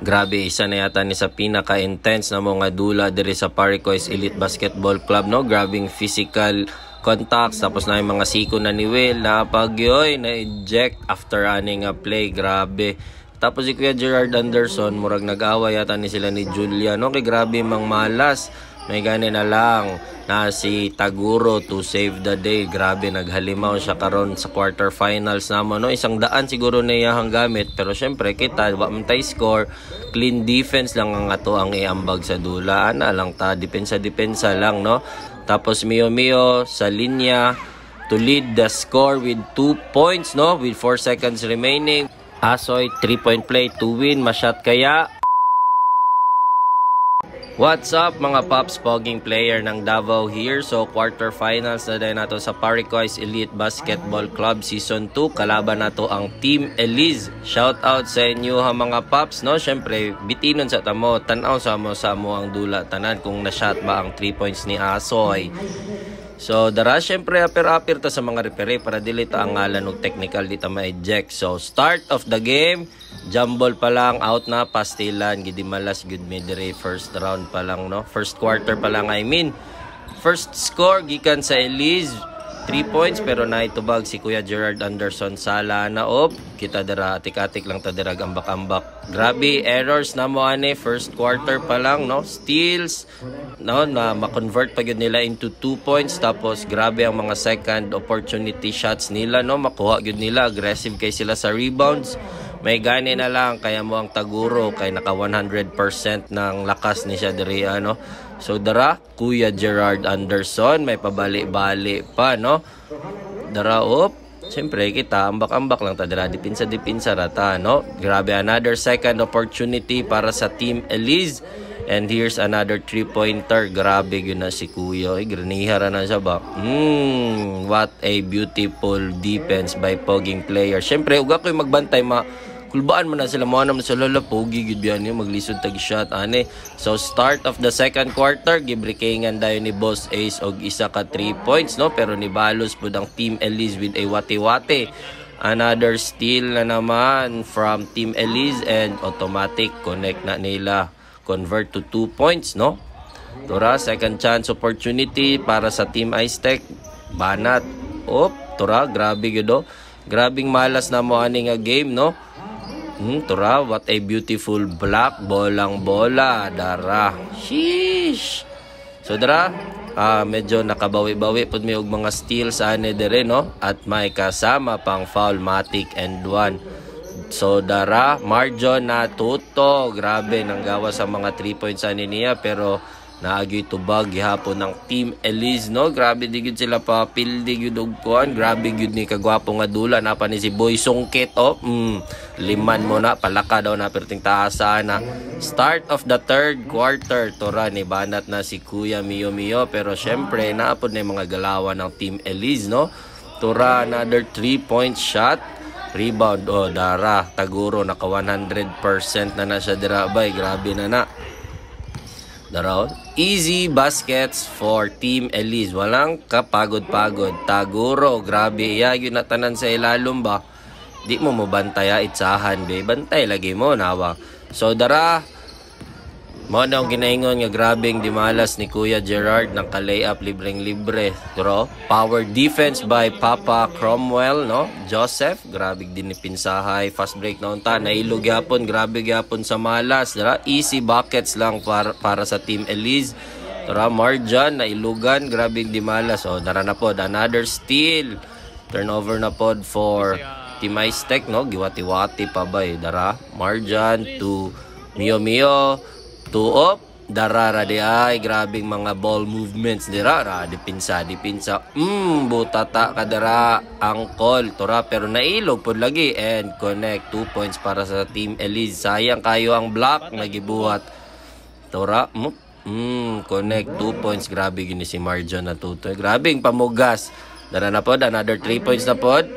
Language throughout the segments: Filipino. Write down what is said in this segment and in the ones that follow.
Grabe, isa na yata ni sa pinaka-intense na mga dula diri sa Paricois Elite Basketball Club, no? Grabing physical contacts, tapos na yung mga siko na ni Will na pagyoy na-eject after running a play. Grabe. Tapos si Kuya Gerard Anderson, murag nag-away yata ni sila ni Julia, no? Kay grabe mang malas. May gani na lang na si Taguro to save the day. Grabe, naghalimaw siya karon sa quarterfinals namo, no? 100 siguro na iyang gamit, pero syempre kita wa man tay score, clean defense lang ang ato ang iambag sa dula. Ana lang ta, depensa lang, no? Tapos Mio sa linya to lead the score with 2 points, no? With 4 seconds remaining. Asoy 3-point play to win, ma-shot kaya. What's up mga Pops, poging player ng Davao here. So quarterfinals na din nato sa Paricois Elite Basketball Club Season 2. Kalaban nato ang Team Eliz. Shout out sa inyo ha mga Pops, no? Syempre bitinon sa tamo, tanaw sa mo ang dula tanan kung na-shot ba ang 3 points ni Asoy. So dara syempre apir ta sa mga referee para dili ta ang ngalan og technical dita ma-eject. So start of the game, jumble pa lang, out na, pastilan, gidi malas good midray, first round pa lang, no? First quarter pa lang, I mean. First score gikan sa Eliz, 3 points, pero naitubag si Kuya Gerard Anderson sala na op. Kita dara atik-atik lang ta dira ambak-ambak. Grabe errors na mo ani first quarter pa lang, no? Steals, no, na ma-convert pa gyud nila into 2 points, tapos grabe ang mga second opportunity shots nila, no? Makuha gyud nila, aggressive kay sila sa rebounds. May gani na lang kaya mo ang Taguro kay naka 100% ng lakas ni siya diri, ano. So dara Kuya Gerard Anderson may pabali-bali pa, no. Dara op. Siyempre kita ambak-ambak lang ta dira, dipinsa rata, no. Grabe, another second opportunity para sa Team Eliz. And here's another 3-pointer. Grabe yun na si Kuya. Granihara na siya ba? What a beautiful defense by poging player. Siyempre, uga ko'y magbantay, kulbaan mo na sila, mga naman sa lala, pogi, gudbihan yun, maglisod tag-shot, ane. So, start of the second quarter, gibrikingan dayo ni Boss Ace og isa ka 3 points, no? Pero nibalos po ang Team Eliz with a wati-wati. Another steal na naman from Team Eliz and automatic connect na nila. Convert to 2 points, no? Tura, second chance opportunity para sa Team Ice Tech. Banat. Tura, grabe yun, grabing malas na mo aning game, no? Tura, what a beautiful block. Bolang-bola. Dara. Sheesh. So, dara, medyo nakabawi-bawi po may og mga steals ane dire, no? At may kasama pang foul, matic and 1. So dara, margin na tuto. Grabe, nanggawa sa mga 3 points ani niya, pero naagi tubag gihapon ng Team Eliz, no? Grabe digid sila pa pildi gyud og kuan. Grabe gyud ni kagwapo nga dula napa ni si Boy Sungkit, liman mo na palaka daw na perting taasa na. Start of the third quarter, tura ni banat na si Kuya Mio, pero syempre naapod na yung mga galawan ng Team Eliz, no? Tura, another 3-point shot. Rebound, dara, Taguro, naka 100% na siya dira, bay, grabe na. Dara, easy baskets for Team Eliz, walang kapagod-pagod. Taguro, grabe, yun na tanan sa ilalom ba, di mo bantaya itsahan, be, bantay lagi mo, nawa. So, dara, mo na ang ginaingon nga grabing dimalas ni Kuya Gerard ng ka-layup libreng-libre. Pero power defense by Papa Cromwell, no? Joseph, grabe din ni pinsahay. Fast break na unta, nailog yapon, grabe yapon sa malas. Dara, easy buckets lang para sa Team Eliz. Dara, Marjan, nailugan, grabing dimalas. Dara na pod, another steal. Turnover na pod for Team Ice Tech, no? Giwati-wati pa ba, Dara, Marjan to Mio. Tuop, darara di ay, grabing mga ball movements dira, dipinsa, butata kadara, angkol, tura, pero nailog po lagi, and connect, 2 points para sa Team Eliz. Sayang kayo ang block, nagibuhat, tura, connect, 2 points, grabe gini si Marjan na tuto, grabing pamugas, dara na pod, another 3 points na pod,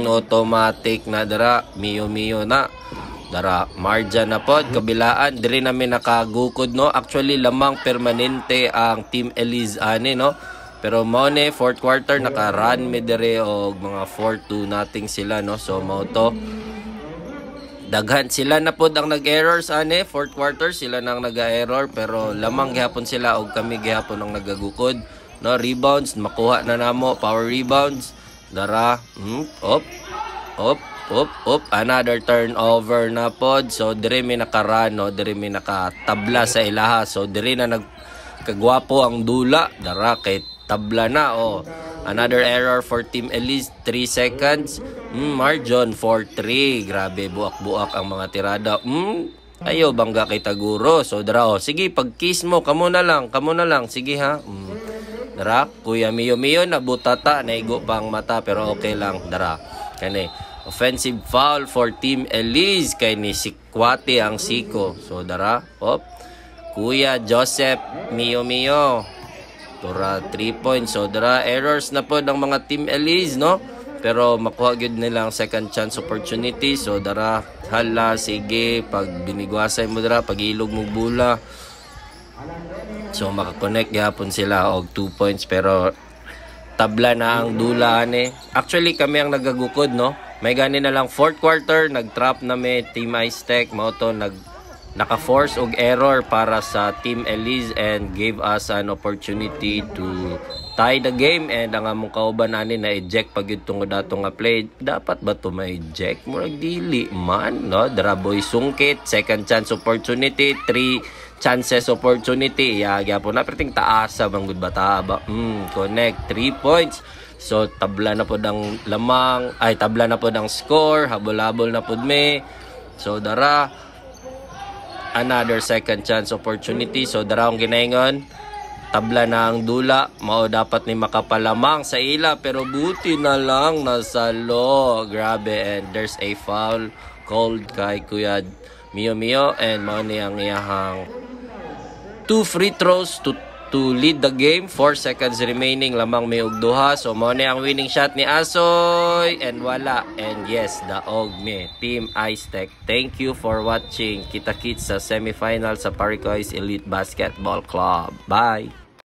automatic na dara, Mio na, dara, Marjan na pod, kabilaan, diri namin nakagukod, no? Actually, lamang permanente ang Team Eliz ani, no? Pero maune, fourth quarter, naka-run me diri og mga 4-2 nating sila, no? So, mao to. Daghan sila na pod ang nag-errors ane, fourth quarter sila nang nag-error pero lamang gihapon sila og kami gihapon ang nagagukod. No, rebounds makuha na namo, power rebounds. Dara, another turnover na pod. So dire mi nakarun, no, dire mi nakatabla sa ilaha. So dire na nagkagwapo ang dula. Dara kay tabla na, oh. Another error for Team Eliz, 3 seconds. Margin 4-3. Grabe, buak-buak ang mga tirada. Ayo, bangga kay Taguro. So, dara, oh. Sige, pag-kiss mo, kamo na lang. Sige, ha? Dara, Kuya Mio, nabutata. Naigo pa ang mata, pero okay lang. Dara, kani. Offensive foul for Team Eliz. Kay ni Sikwate ang siko. So, dara, Kuya Joseph, Mio. Tura 3 points. So dara errors na po ng mga Team Eliz, no? Pero makuha gyud nila ang second chance opportunity. So dara hala, sige, pag binigwasay mo dara, pag ilog mo bula. So makakonect gyapon sila og 2 points pero tabla na ang dula ani. Actually kami ang nagagukod, no? May gani na lang fourth quarter, nag-trap na may Team Ice Tech, mao to naka-force og error para sa Team Eliz and gave us an opportunity to tie the game. And ang among kauban ani na eject pag yun tungod ato nga play. Dapat ba to ma-eject? Murag dili man, no? Daraboy sungkit, second chance opportunity, 3 chances opportunity. Gyapon na perting taasa banggud bata ba. Connect 3 points. So tabla na pod ang lamang, tabla na pod ang score, habol-habol na pod me. So dara another second chance opportunity. So darawang ginaingon, tabla na ang dula, mao dapat ni makapalamang sa ila pero buti na lang nasalo. Grabe, and there's a foul called kay Kuya Mio and mao ni ang iyahang 2 free throws to lead the game. 4 seconds remaining, lamang may og duha. So mao ni ang winning shot ni Asoy and wala. And yes, daog mi Team Ice Tech. Thank you for watching. Kita-kits sa semifinal sa Paricois Elite Basketball Club. Bye.